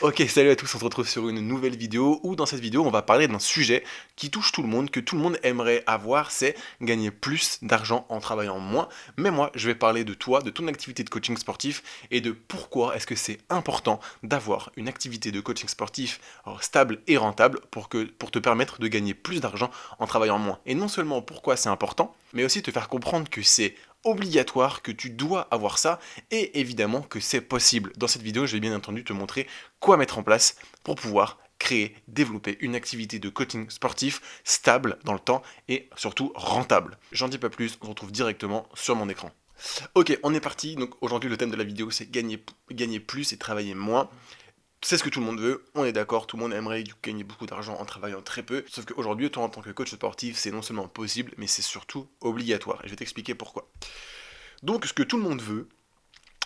Ok, salut à tous, on se retrouve sur une nouvelle vidéo où dans cette vidéo on va parler d'un sujet qui touche tout le monde, que tout le monde aimerait avoir, c'est gagner plus d'argent en travaillant moins. Mais moi je vais parler de toi, de ton activité de coaching sportif et de pourquoi est-ce que c'est important d'avoir une activité de coaching sportif stable et rentable pour te permettre de gagner plus d'argent en travaillant moins. Et non seulement pourquoi c'est important, mais aussi te faire comprendre que c'est obligatoire, que tu dois avoir ça et évidemment que c'est possible. Dans cette vidéo, je vais bien entendu te montrer quoi mettre en place pour pouvoir créer, développer une activité de coaching sportif stable dans le temps et surtout rentable. J'en dis pas plus, on se retrouve directement sur mon écran. Ok, on est parti. Donc aujourd'hui, le thème de la vidéo, c'est gagner plus et travailler moins. C'est ce que tout le monde veut, on est d'accord, tout le monde aimerait gagner beaucoup d'argent en travaillant très peu, sauf qu'aujourd'hui, toi en tant que coach sportif, c'est non seulement possible, mais c'est surtout obligatoire, et je vais t'expliquer pourquoi. Donc ce que tout le monde veut,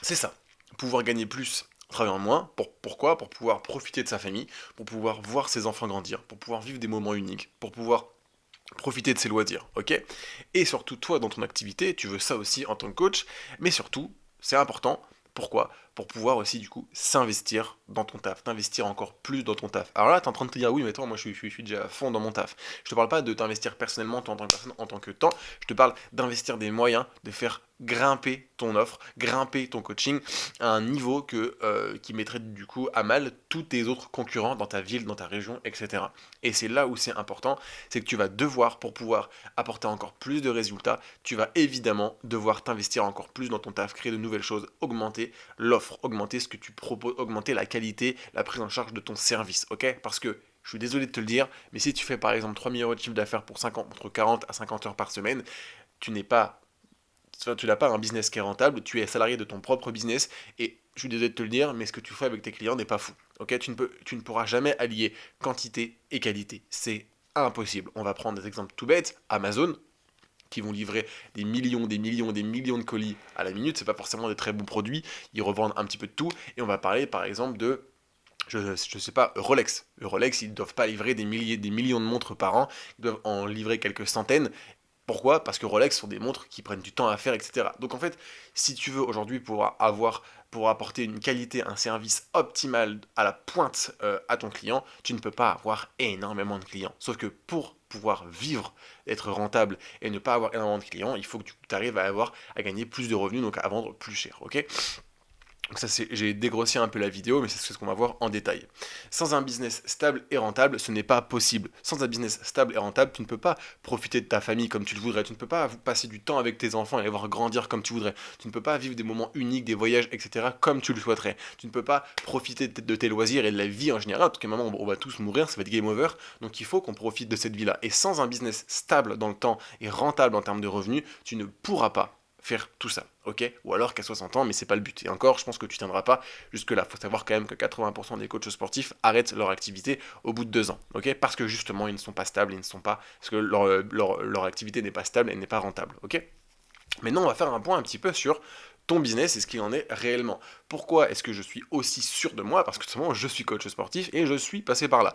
c'est ça, pouvoir gagner plus en travaillant moins. Pourquoi? Pour pouvoir profiter de sa famille, pour pouvoir voir ses enfants grandir, pour pouvoir vivre des moments uniques, pour pouvoir profiter de ses loisirs, ok? Et surtout, toi, dans ton activité, tu veux ça aussi en tant que coach, mais surtout, c'est important. Pourquoi? Pour pouvoir aussi, du coup, s'investir dans ton taf, t'investir encore plus dans ton taf. Alors là, t'es en train de te dire, oui, mais toi, moi, je suis déjà à fond dans mon taf. Je te parle pas de t'investir personnellement, toi, en tant que personne, en tant que temps. Je te parle d'investir des moyens, de faire grimper ton offre, grimper ton coaching à un niveau qui mettrait du coup à mal tous tes autres concurrents dans ta ville, dans ta région, etc. Et c'est là où c'est important, c'est que tu vas devoir, pour pouvoir apporter encore plus de résultats, tu vas évidemment devoir t'investir encore plus dans ton taf, créer de nouvelles choses, augmenter l'offre, augmenter ce que tu proposes, augmenter la qualité, la prise en charge de ton service, ok? Parce que je suis désolé de te le dire, mais si tu fais par exemple 3 000 € de chiffre d'affaires pour 50, entre 40 à 50 heures par semaine, tu n'es pas tu n'as pas un business qui est rentable, tu es salarié de ton propre business et je suis désolé de te le dire, mais ce que tu fais avec tes clients n'est pas fou. Ok, tu ne pourras jamais allier quantité et qualité. C'est impossible. On va prendre des exemples tout bêtes. Amazon, qui vont livrer des millions, des millions, des millions de colis à la minute, c'est pas forcément des très bons produits. Ils revendent un petit peu de tout. Et on va parler par exemple de je sais pas, Rolex. Rolex, ils ne doivent pas livrer des milliers, des millions de montres par an, ils doivent en livrer quelques centaines. Pourquoi? Parce que Rolex sont des montres qui prennent du temps à faire, etc. Donc en fait, si tu veux aujourd'hui pour apporter une qualité, un service optimal à la pointe à ton client, tu ne peux pas avoir énormément de clients. Sauf que pour pouvoir vivre, être rentable et ne pas avoir énormément de clients, il faut que tu arrives à gagner plus de revenus, donc à vendre plus cher, ok? Donc ça, j'ai dégrossi un peu la vidéo, mais c'est ce qu'on va voir en détail. Sans un business stable et rentable, ce n'est pas possible. Sans un business stable et rentable, tu ne peux pas profiter de ta famille comme tu le voudrais. Tu ne peux pas passer du temps avec tes enfants et les voir grandir comme tu voudrais. Tu ne peux pas vivre des moments uniques, des voyages, etc. comme tu le souhaiterais. Tu ne peux pas profiter de tes loisirs et de la vie en général. Parce qu'à un moment, on va tous mourir, ça va être game over. Donc il faut qu'on profite de cette vie-là. Et sans un business stable dans le temps et rentable en termes de revenus, tu ne pourras pas faire tout ça, ok? Ou alors qu'à 60 ans, mais c'est pas le but. Et encore, je pense que tu tiendras pas jusque-là. Faut savoir quand même que 80% des coachs sportifs arrêtent leur activité au bout de 2 ans, ok? Parce que justement, ils ne sont pas stables, ils ne sont pas, parce que leur activité n'est pas stable, elle n'est pas rentable, ok? Maintenant, on va faire un point un petit peu sur ton business et ce qu'il en est réellement. Pourquoi est-ce que je suis aussi sûr de moi? Parce que tout simplement, je suis coach sportif et je suis passé par là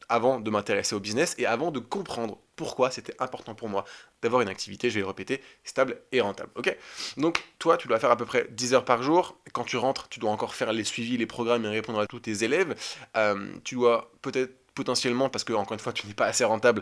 avant de m'intéresser au business et avant de comprendre pourquoi c'était important pour moi d'avoir une activité, je vais le répéter, stable et rentable. Ok? Donc, toi, tu dois faire à peu près 10 heures par jour. Quand tu rentres, tu dois encore faire les suivis, les programmes et répondre à tous tes élèves. Tu dois peut-être potentiellement, parce que encore une fois tu n'es pas assez rentable,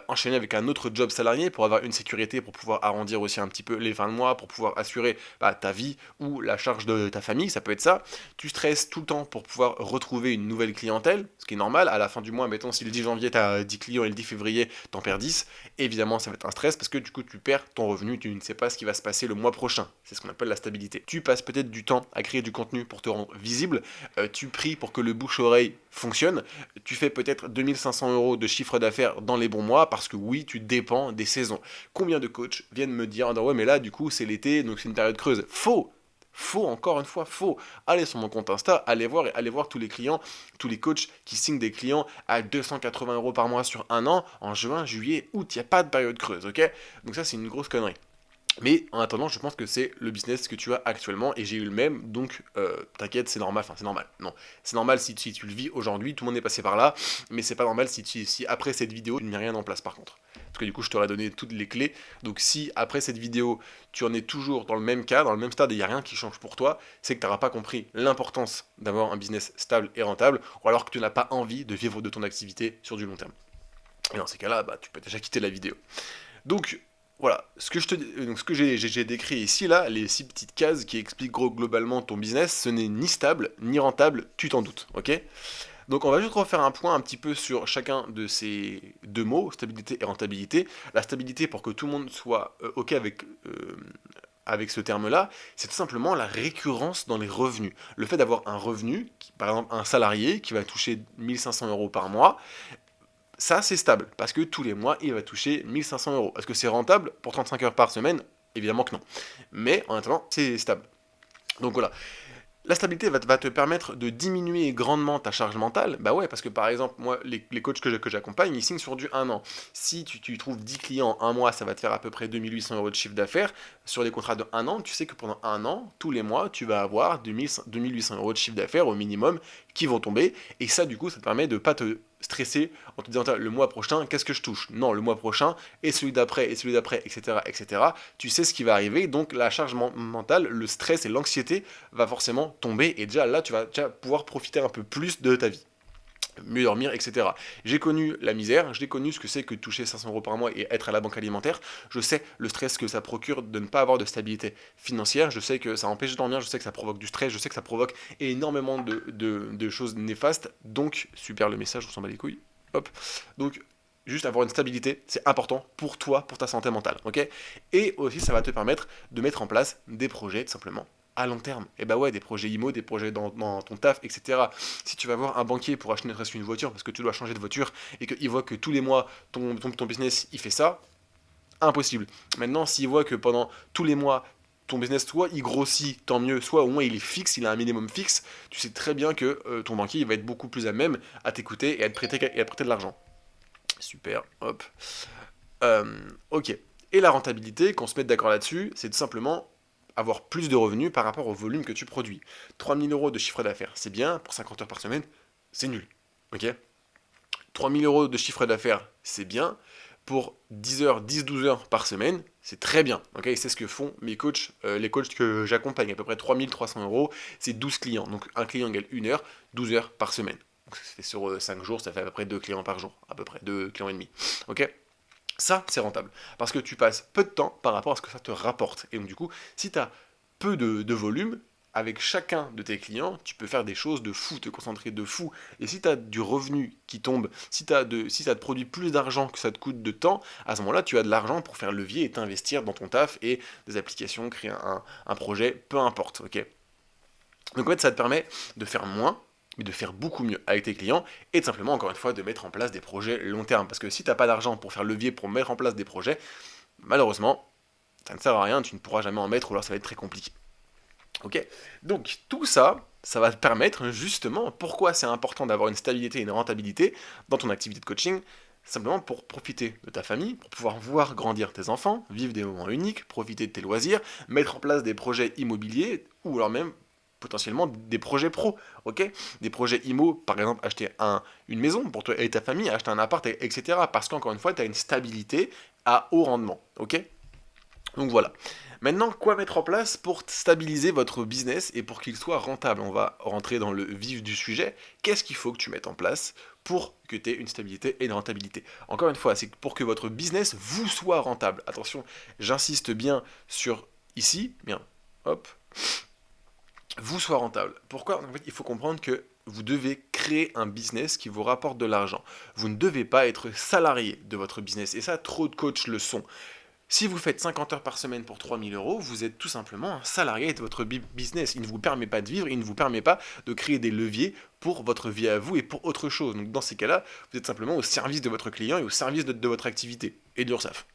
enchaîner avec un autre job salarié pour avoir une sécurité, pour pouvoir arrondir aussi un petit peu les fins de mois, pour pouvoir assurer ta vie ou la charge de ta famille, ça peut être ça. Tu stresses tout le temps pour pouvoir retrouver une nouvelle clientèle, ce qui est normal. À la fin du mois, mettons si le 10 janvier tu as 10 clients et le 10 février t'en perds 10, évidemment ça va être un stress parce que du coup tu perds ton revenu, tu ne sais pas ce qui va se passer le mois prochain. C'est ce qu'on appelle la stabilité. Tu passes peut-être du temps à créer du contenu pour te rendre visible, tu pries pour que le bouche-oreille fonctionne, tu fais peut-être 2 500 € de chiffre d'affaires dans les bons mois parce que oui, tu dépends des saisons. Combien de coachs viennent me dire, ouais mais là du coup c'est l'été, donc c'est une période creuse. Faux. Faux, encore une fois, faux. Allez sur mon compte Insta, allez voir tous les clients, tous les coachs qui signent des clients à 280 € par mois sur un an, en juin, juillet, août, il n'y a pas de période creuse, ok? Donc ça, c'est une grosse connerie. Mais en attendant, je pense que c'est le business que tu as actuellement et j'ai eu le même, donc t'inquiète, c'est normal. Enfin, c'est normal. Non, c'est normal si tu le vis aujourd'hui, tout le monde est passé par là, mais c'est pas normal si après cette vidéo, tu ne mets rien en place par contre. parce que du coup je t'aurais donné toutes les clés. Donc si après cette vidéo tu en es toujours dans le même cas, dans le même stade et il n'y a rien qui change pour toi, c'est que tu n'auras pas compris l'importance d'avoir un business stable et rentable, ou alors que tu n'as pas envie de vivre de ton activité sur du long terme. Et dans ces cas-là, bah, tu peux déjà quitter la vidéo. Donc voilà, ce que j'ai décrit ici, là, les 6 petites cases qui expliquent globalement ton business, ce n'est ni stable, ni rentable, tu t'en doutes, ok? Donc on va juste refaire un point un petit peu sur chacun de ces deux mots, stabilité et rentabilité. La stabilité, pour que tout le monde soit ok avec ce terme-là, c'est tout simplement la récurrence dans les revenus. Le fait d'avoir un revenu, par exemple un salarié qui va toucher 1500 euros par mois, ça c'est stable, parce que tous les mois il va toucher 1500 euros. Est-ce que c'est rentable pour 35 heures par semaine? Évidemment que non. Mais en attendant, c'est stable. Donc voilà, la stabilité va te permettre de diminuer grandement ta charge mentale. Bah ouais, parce que par exemple, moi, les coachs que j'accompagne, ils signent sur du 1 an. Si tu trouves 10 clients en un mois, ça va te faire à peu près 2800 euros de chiffre d'affaires. Sur des contrats de 1 an, tu sais que pendant 1 an, tous les mois, tu vas avoir 2800 euros de chiffre d'affaires au minimum qui vont tomber. Et ça, du coup, ça te permet de ne pas te stresser en te disant le mois prochain, qu'est-ce que je touche? Non, le mois prochain, et celui d'après, etc., etc. Tu sais ce qui va arriver, donc la charge mentale, le stress et l'anxiété va forcément tomber, et déjà là, tu vas déjà pouvoir profiter un peu plus de ta vie. Mieux dormir, etc. J'ai connu la misère, j'ai connu ce que c'est que toucher 500 euros par mois et être à la banque alimentaire. Je sais le stress que ça procure de ne pas avoir de stabilité financière. Je sais que ça empêche de dormir, je sais que ça provoque du stress, je sais que ça provoque énormément de choses néfastes. Donc, super le message, on s'en bat les couilles. Hop. Donc, juste avoir une stabilité, c'est important pour toi, pour ta santé mentale. Ok. Et aussi, ça va te permettre de mettre en place des projets, tout simplement à long terme. Et bah ouais, des projets IMO, des projets dans ton taf, etc. Si tu vas voir un banquier pour acheter ne serait-ce qu'une voiture parce que tu dois changer de voiture et qu'il voit que tous les mois ton business il fait ça, impossible. Maintenant, s'il voit que pendant tous les mois ton business, soit il grossit, tant mieux, soit au moins il est fixe, il a un minimum fixe, tu sais très bien que ton banquier il va être beaucoup plus à même à t'écouter et à te prêter de l'argent. Super, hop. Ok. Et la rentabilité, qu'on se mette d'accord là-dessus, c'est tout simplement avoir plus de revenus par rapport au volume que tu produis. 3000 euros de chiffre d'affaires, c'est bien, pour 50 heures par semaine, c'est nul. Ok. 3000 euros de chiffre d'affaires, c'est bien, pour 10 heures, 10-12 heures par semaine, c'est très bien. Ok, et c'est ce que font mes coachs, les coachs que j'accompagne, à peu près 3300 euros, c'est 12 clients. Donc un client égale 1 heure, 12 heures par semaine. Donc ça fait sur 5 jours, ça fait à peu près 2 clients par jour, à peu près 2 clients et demi. Ok. Ça, c'est rentable. Parce que tu passes peu de temps par rapport à ce que ça te rapporte. Et donc, du coup, si tu as peu de volume, avec chacun de tes clients, tu peux faire des choses de fou, te concentrer de fou. Et si tu as du revenu qui tombe, si ça te produit plus d'argent que ça te coûte de temps, à ce moment-là, tu as de l'argent pour faire levier et t'investir dans ton taf et des applications, créer un projet, peu importe. Ok. Donc en fait, ça te permet de faire moins, mais de faire beaucoup mieux avec tes clients et de simplement, encore une fois, de mettre en place des projets long terme. Parce que si tu n'as pas d'argent pour faire levier, pour mettre en place des projets, malheureusement, ça ne sert à rien, tu ne pourras jamais en mettre ou alors ça va être très compliqué. Ok. Donc tout ça, ça va te permettre justement, pourquoi c'est important d'avoir une stabilité et une rentabilité dans ton activité de coaching, simplement pour profiter de ta famille, pour pouvoir voir grandir tes enfants, vivre des moments uniques, profiter de tes loisirs, mettre en place des projets immobiliers ou alors même potentiellement des projets pro, ok. Des projets IMO, par exemple acheter une maison pour toi et ta famille, acheter un appart, etc. Parce qu'encore une fois, tu as une stabilité à haut rendement, ok. Donc voilà. Maintenant, quoi mettre en place pour stabiliser votre business et pour qu'il soit rentable? On va rentrer dans le vif du sujet. Qu'est-ce qu'il faut que tu mettes en place pour que tu aies une stabilité et une rentabilité? Encore une fois, c'est pour que votre business vous soit rentable. Attention, j'insiste bien sur ici, bien, hop, vous soit rentable. Pourquoi? En fait, il faut comprendre que vous devez créer un business qui vous rapporte de l'argent. Vous ne devez pas être salarié de votre business. Et ça, trop de coachs le sont. Si vous faites 50 heures par semaine pour 3000 euros, vous êtes tout simplement un salarié de votre business. Il ne vous permet pas de vivre, il ne vous permet pas de créer des leviers pour votre vie à vous et pour autre chose. Donc dans ces cas-là, vous êtes simplement au service de votre client et au service de votre activité et de l'URSSAF.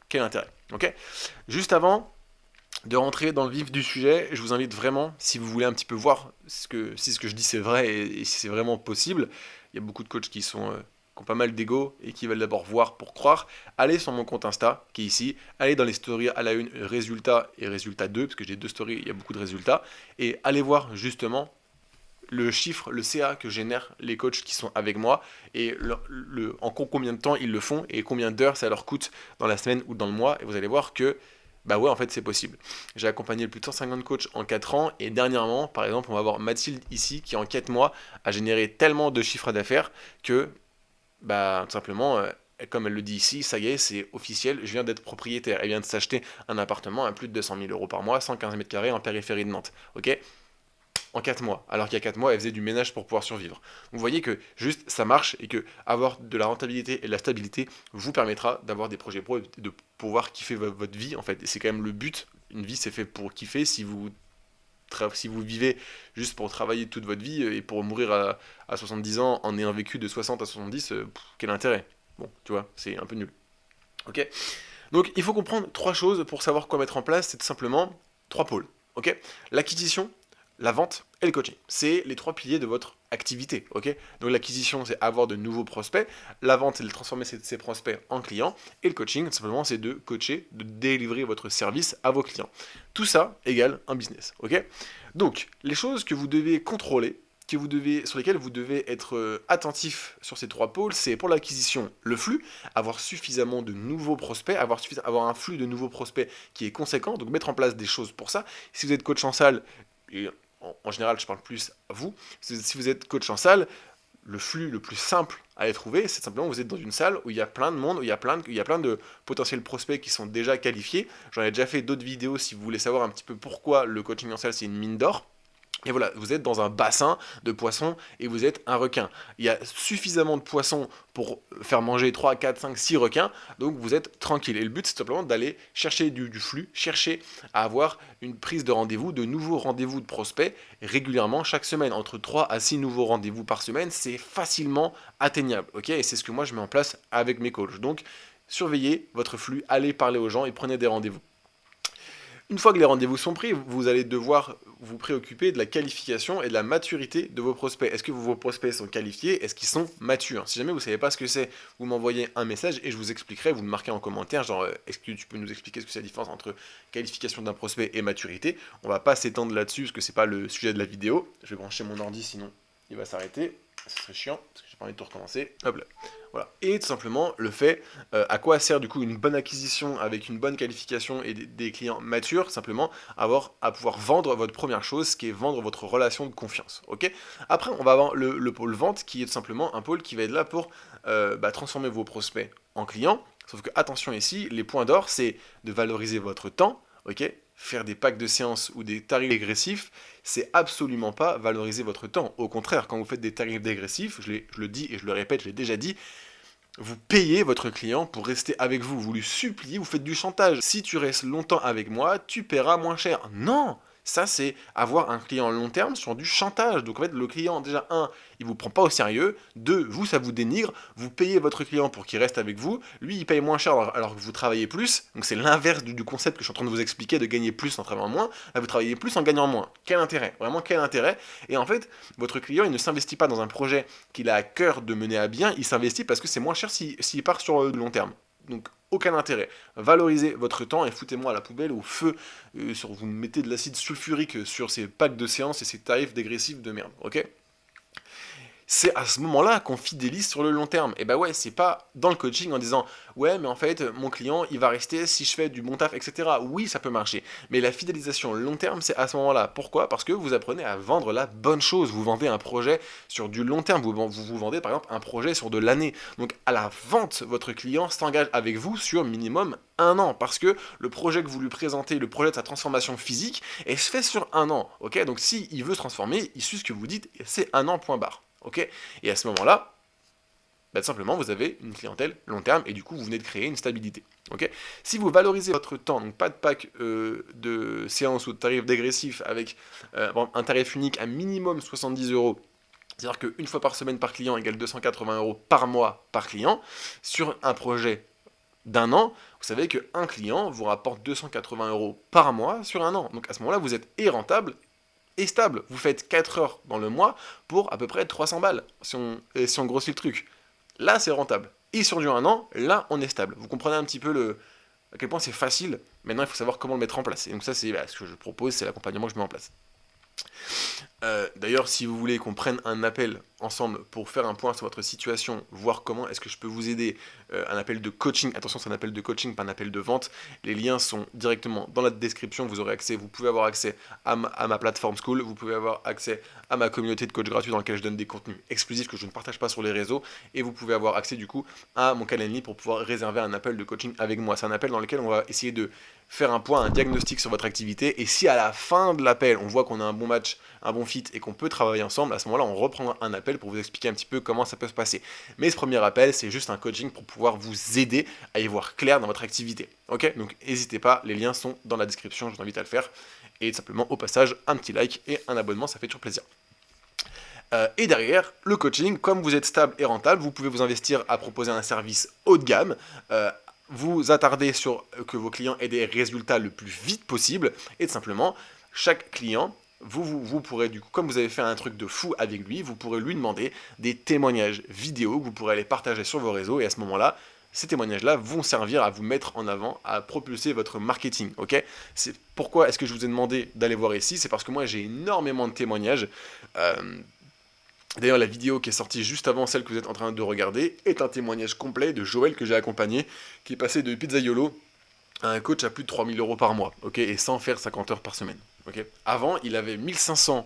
Quel intérêt, ok? Juste avant de rentrer dans le vif du sujet, je vous invite vraiment, si vous voulez un petit peu voir si ce que je dis c'est vrai et si c'est vraiment possible, il y a beaucoup de coachs qui ont pas mal d'ego et qui veulent d'abord voir pour croire, allez sur mon compte Insta qui est ici, allez dans les stories à la une, résultats et résultats 2, parce que j'ai 2 stories, il y a beaucoup de résultats, et allez voir justement le chiffre, le CA que génèrent les coachs qui sont avec moi et en combien de temps ils le font et combien d'heures ça leur coûte dans la semaine ou dans le mois. Et vous allez voir que, bah ouais, en fait, c'est possible. J'ai accompagné plus de 150 coachs en 4 ans et dernièrement, par exemple, on va avoir Mathilde ici qui, en 4 mois, a généré tellement de chiffres d'affaires que, bah, tout simplement, comme elle le dit ici, ça y est, c'est officiel, je viens d'être propriétaire. Elle vient de s'acheter un appartement à plus de 200 000 euros par mois, 115 mètres carrés en périphérie de Nantes. Ok, en 4 mois, alors qu'il y a 4 mois, elle faisait du ménage pour pouvoir survivre. Vous voyez que juste ça marche et que avoir de la rentabilité et de la stabilité vous permettra d'avoir des projets pro et de pouvoir kiffer votre vie en fait. Et c'est quand même le but. Une vie c'est fait pour kiffer. Si vous vivez juste pour travailler toute votre vie et pour mourir à 70 ans en ayant vécu de 60 à 70, quel intérêt? Bon, tu vois, c'est un peu nul. Ok. Donc il faut comprendre 3 choses pour savoir quoi mettre en place. C'est tout simplement 3 pôles. Ok. L'acquisition, la vente et le coaching. C'est les 3 piliers de votre activité. Ok. Donc l'acquisition, c'est avoir de nouveaux prospects. La vente, c'est de transformer ces prospects en clients. Et le coaching, simplement, c'est de coacher, de délivrer votre service à vos clients. Tout ça égale un business. Ok. Donc les choses que vous devez contrôler, sur lesquelles vous devez être attentif sur ces 3 pôles, c'est pour l'acquisition, le flux, avoir suffisamment de nouveaux prospects, avoir un flux de nouveaux prospects qui est conséquent, donc mettre en place des choses pour ça. Si vous êtes coach en salle, et en général je parle plus à vous, si vous êtes coach en salle, le flux le plus simple à aller trouver, c'est simplement vous êtes dans une salle où il y a plein de monde, où il y a plein de potentiels prospects qui sont déjà qualifiés. J'en ai déjà fait d'autres vidéos si vous voulez savoir un petit peu pourquoi le coaching en salle c'est une mine d'or. Et voilà, vous êtes dans un bassin de poissons et vous êtes un requin. Il y a suffisamment de poissons pour faire manger 3, 4, 5, 6 requins, donc vous êtes tranquille. Et le but, c'est simplement d'aller chercher du flux, chercher à avoir une prise de rendez-vous, de nouveaux rendez-vous de prospects régulièrement chaque semaine. Entre 3 à 6 nouveaux rendez-vous par semaine, c'est facilement atteignable. Ok, et c'est ce que moi je mets en place avec mes coachs. Donc, surveillez votre flux, allez parler aux gens et prenez des rendez-vous. Une fois que les rendez-vous sont pris, vous allez devoir vous préoccuper de la qualification et de la maturité de vos prospects. Est-ce que vos prospects sont qualifiés? Est-ce qu'ils sont matures? Si jamais vous ne savez pas ce que c'est, vous m'envoyez un message et je vous expliquerai, vous me marquez en commentaire, genre, est-ce que tu peux nous expliquer ce que c'est la différence entre qualification d'un prospect et maturité? On va pas s'étendre là-dessus parce que c'est pas le sujet de la vidéo. Je vais brancher mon ordi sinon il va s'arrêter. Ce serait chiant parce que j'ai pas envie de tout recommencer. Hop là. Voilà. Et tout simplement le fait, à quoi sert du coup une bonne acquisition avec une bonne qualification et des clients matures, simplement à pouvoir vendre votre première chose, qui est vendre votre relation de confiance. Ok. Après, on va avoir le pôle vente, qui est tout simplement un pôle qui va être là pour transformer vos prospects en clients. Sauf que attention ici, les points d'or, c'est de valoriser votre temps. Ok. Faire des packs de séances ou des tarifs dégressifs, c'est absolument pas valoriser votre temps. Au contraire, quand vous faites des tarifs dégressifs, je le dis et je le répète, je l'ai déjà dit, vous payez votre client pour rester avec vous, vous lui suppliez, vous faites du chantage. Si tu restes longtemps avec moi, tu paieras moins cher. Non, ça c'est avoir un client long terme sur du chantage. Donc en fait, le client, déjà, il vous prend pas au sérieux. 2, vous, ça vous dénigre. Vous payez votre client pour qu'il reste avec vous. Lui, il paye moins cher alors que vous travaillez plus. Donc c'est l'inverse du concept que je suis en train de vous expliquer, de gagner plus en travaillant moins. Là, vous travaillez plus en gagnant moins. Quel intérêt? Vraiment, quel intérêt? Et en fait, votre client, il ne s'investit pas dans un projet qu'il a à cœur de mener à bien. Il s'investit parce que c'est moins cher s'il part sur le long terme. Donc aucun intérêt. Valorisez votre temps et foutez-moi à la poubelle au feu. Vous mettez de l'acide sulfurique sur ces packs de séances et ces tarifs dégressifs de merde. Ok? C'est à ce moment-là qu'on fidélise sur le long terme. Et bah ouais, c'est pas dans le coaching en disant ouais, mais en fait, mon client, il va rester si je fais du bon taf, etc. Oui, ça peut marcher. Mais la fidélisation long terme, c'est à ce moment-là. Pourquoi? Parce que vous apprenez à vendre la bonne chose. Vous vendez un projet sur du long terme. Vous vendez par exemple un projet sur de l'année. Donc à la vente, votre client s'engage avec vous sur minimum 1 an. Parce que le projet que vous lui présentez, le projet de sa transformation physique, est fait sur 1 an. Ok? Donc s'il veut se transformer, il suit ce que vous dites, c'est 1 an, point barre. Ok? Et à ce moment-là, bah, tout simplement, vous avez une clientèle long terme et du coup, vous venez de créer une stabilité. Okay? Si vous valorisez votre temps, donc pas de pack de séances ou de tarifs dégressifs avec un tarif unique à minimum 70 euros, c'est-à-dire qu'une fois par semaine par client égale 280 euros par mois par client, sur un projet d'1 an, vous savez qu'un client vous rapporte 280 euros par mois sur 1 an. Donc à ce moment-là, vous êtes rentable et stable. Vous faites 4 heures dans le mois pour à peu près 300 balles, si on grossit le truc. Là, c'est rentable. Et sur du 1 an, là, on est stable. Vous comprenez un petit peu à quel point c'est facile. Maintenant, il faut savoir comment le mettre en place. Et donc ça, c'est ce que je propose, c'est l'accompagnement que je mets en place. D'ailleurs, si vous voulez qu'on prenne un appel ensemble pour faire un point sur votre situation, voir comment est-ce que je peux vous aider, un appel de coaching, attention c'est un appel de coaching, pas un appel de vente, les liens sont directement dans la description, vous aurez accès, vous pouvez avoir accès à ma plateforme School, vous pouvez avoir accès à ma communauté de coach gratuits dans laquelle je donne des contenus exclusifs que je ne partage pas sur les réseaux, et vous pouvez avoir accès du coup à mon calendrier pour pouvoir réserver un appel de coaching avec moi. C'est un appel dans lequel on va essayer de faire un point, un diagnostic sur votre activité, et si à la fin de l'appel on voit qu'on a un bon match, un bon fit et qu'on peut travailler ensemble, à ce moment-là on reprendra un appel pour vous expliquer un petit peu comment ça peut se passer. Mais ce premier appel c'est juste un coaching pour pouvoir vous aider à y voir clair dans votre activité. Ok, donc n'hésitez pas, les liens sont dans la description, je vous invite à le faire, et simplement au passage un petit like et un abonnement, ça fait toujours plaisir. Et derrière, le coaching, comme vous êtes stable et rentable, vous pouvez vous investir à proposer un service haut de gamme, vous attarder sur que vos clients aient des résultats le plus vite possible, et tout simplement, chaque client, vous pourrez du coup, comme vous avez fait un truc de fou avec lui, vous pourrez lui demander des témoignages vidéo que vous pourrez les partager sur vos réseaux, et à ce moment-là, ces témoignages-là vont servir à vous mettre en avant, à propulser votre marketing, ok? C'est pourquoi est-ce que je vous ai demandé d'aller voir ici? C'est parce que moi j'ai énormément de témoignages. D'ailleurs, la vidéo qui est sortie juste avant celle que vous êtes en train de regarder est un témoignage complet de Joël que j'ai accompagné, qui est passé de Pizzaiolo à un coach à plus de 3000 euros par mois, ok, et sans faire 50 heures par semaine. Ok. Avant, il avait 1500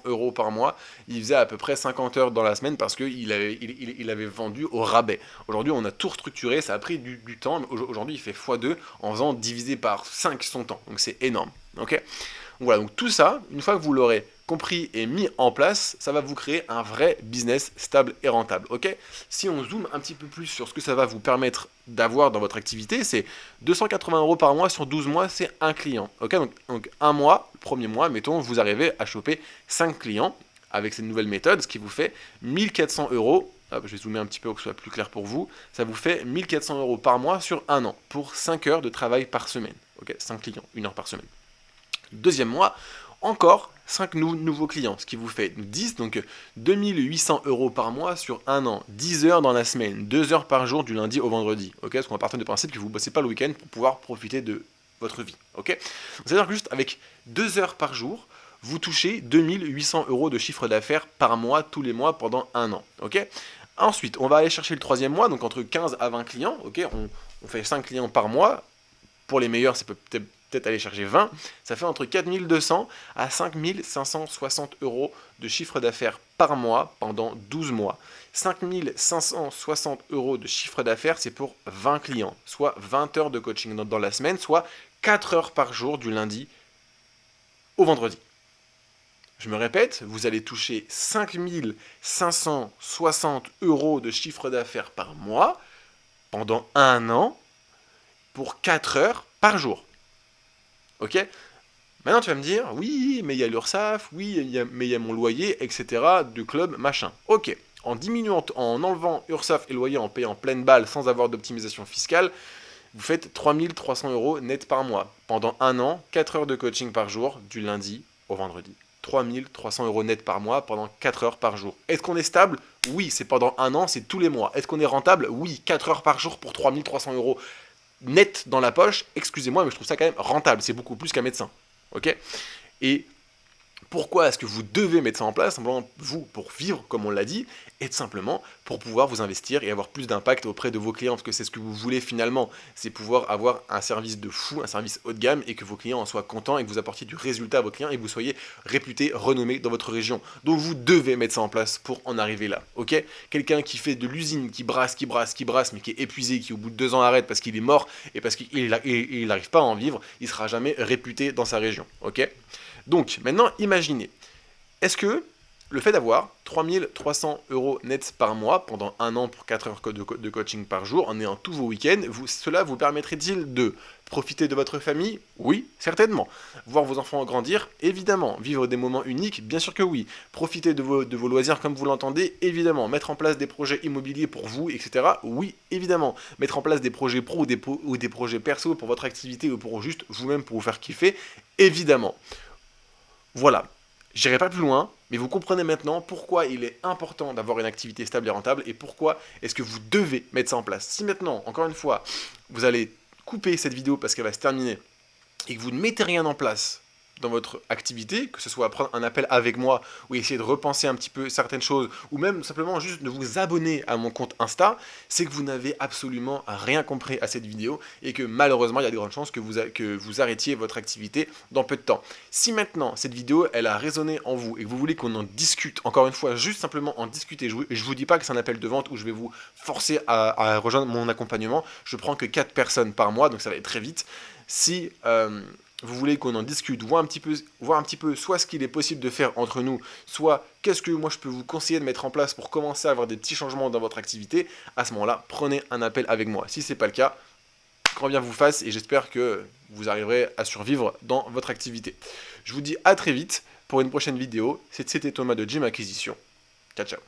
euros par mois, il faisait à peu près 50 heures dans la semaine parce qu'il avait vendu au rabais. Aujourd'hui, on a tout restructuré, ça a pris du temps, mais aujourd'hui, il fait x2 en faisant diviser par 5 son temps, donc c'est énorme. Ok. Voilà, donc tout ça, une fois que vous l'aurez compris et mis en place, ça va vous créer un vrai business stable et rentable. Ok. Si on zoome un petit peu plus sur ce que ça va vous permettre d'avoir dans votre activité, c'est 280 euros par mois sur 12 mois, c'est un client. Ok, donc un mois, le premier mois, mettons, vous arrivez à choper 5 clients avec cette nouvelle méthode, ce qui vous fait 1400 euros. Hop, je vais zoomer un petit peu pour que ce soit plus clair pour vous. Ça vous fait 1400 euros par mois sur un an pour 5 heures de travail par semaine. Ok, 5 clients, 1 heure par semaine. Deuxième mois, encore 5 nouveaux clients, ce qui vous fait 10, donc 2800 euros par mois sur un an, 10 heures dans la semaine, 2 heures par jour du lundi au vendredi. Ok, parce qu'on va partir du principe que vous ne bossez pas le week-end pour pouvoir profiter de votre vie. Ok, c'est-à-dire que juste avec 2 heures par jour, vous touchez 2800 euros de chiffre d'affaires par mois, tous les mois, pendant un an. Ok. Ensuite, on va aller chercher le troisième mois, donc entre 15 à 20 clients. Ok, on fait 5 clients par mois. Pour les meilleurs, ça peut peut-être aller chercher 20, ça fait entre 4200 à 5560 euros de chiffre d'affaires par mois pendant 12 mois. 5560 euros de chiffre d'affaires, c'est pour 20 clients, soit 20 heures de coaching dans la semaine, soit 4 heures par jour du lundi au vendredi. Je me répète, vous allez toucher 5560 euros de chiffre d'affaires par mois pendant un an pour 4 heures par jour. Ok. Maintenant, tu vas me dire, oui, mais il y a l'URSSAF, oui, mais il y a mon loyer, etc., du club, machin. Ok. En diminuant, en enlevant URSSAF et loyer, en payant pleine balle sans avoir d'optimisation fiscale, vous faites 3300 euros net par mois. Pendant un an, 4 heures de coaching par jour, du lundi au vendredi. 3300 euros net par mois pendant 4 heures par jour. Est-ce qu'on est stable? Oui, c'est pendant un an, c'est tous les mois. Est-ce qu'on est rentable? Oui, 4 heures par jour pour 3300 euros net dans la poche, excusez-moi, mais je trouve ça quand même rentable. C'est beaucoup plus qu'un médecin. Ok. Et pourquoi est-ce que vous devez mettre ça en place? Simplement, vous, pour vivre, comme on l'a dit, et tout simplement pour pouvoir vous investir et avoir plus d'impact auprès de vos clients, parce que c'est ce que vous voulez finalement, c'est pouvoir avoir un service de fou, un service haut de gamme, et que vos clients en soient contents, et que vous apportiez du résultat à vos clients, et que vous soyez réputé, renommé dans votre région. Donc vous devez mettre ça en place pour en arriver là, ok? Quelqu'un qui fait de l'usine, qui brasse, mais qui est épuisé, qui au bout de 2 ans arrête parce qu'il est mort, et parce qu'il n'arrive pas à en vivre, il sera jamais réputé dans sa région, ok? Donc, maintenant, imaginez, est-ce que le fait d'avoir 3300 euros net par mois pendant un an pour 4 heures de coaching par jour, en ayant tous vos week-ends, cela vous permettrait-il de profiter de votre famille? Oui, certainement. Voir vos enfants grandir? Évidemment. Vivre des moments uniques? Bien sûr que oui. Profiter de vos loisirs comme vous l'entendez? Évidemment. Mettre en place des projets immobiliers pour vous, etc. Oui, évidemment. Mettre en place des projets pro ou des projets perso pour votre activité ou pour juste vous-même pour vous faire kiffer? Évidemment. Voilà, j'irai pas plus loin, mais vous comprenez maintenant pourquoi il est important d'avoir une activité stable et rentable et pourquoi est-ce que vous devez mettre ça en place. Si maintenant, encore une fois, vous allez couper cette vidéo parce qu'elle va se terminer et que vous ne mettez rien en place, dans votre activité, que ce soit prendre un appel avec moi ou essayer de repenser un petit peu certaines choses, ou même simplement juste de vous abonner à mon compte Insta, c'est que vous n'avez absolument rien compris à cette vidéo et que malheureusement il y a de grandes chances que vous arrêtiez votre activité dans peu de temps. Si maintenant cette vidéo elle a résonné en vous et que vous voulez qu'on en discute, encore une fois, juste simplement en discuter, je vous dis pas que c'est un appel de vente où je vais vous forcer à rejoindre mon accompagnement, je prends que 4 personnes par mois, donc ça va être très vite. Si vous voulez qu'on en discute, voir un petit peu soit ce qu'il est possible de faire entre nous, soit qu'est-ce que moi je peux vous conseiller de mettre en place pour commencer à avoir des petits changements dans votre activité, à ce moment-là, prenez un appel avec moi. Si ce n'est pas le cas, grand bien vous fasse et j'espère que vous arriverez à survivre dans votre activité. Je vous dis à très vite pour une prochaine vidéo. C'était Thomas de Gym Acquisition. Ciao, ciao.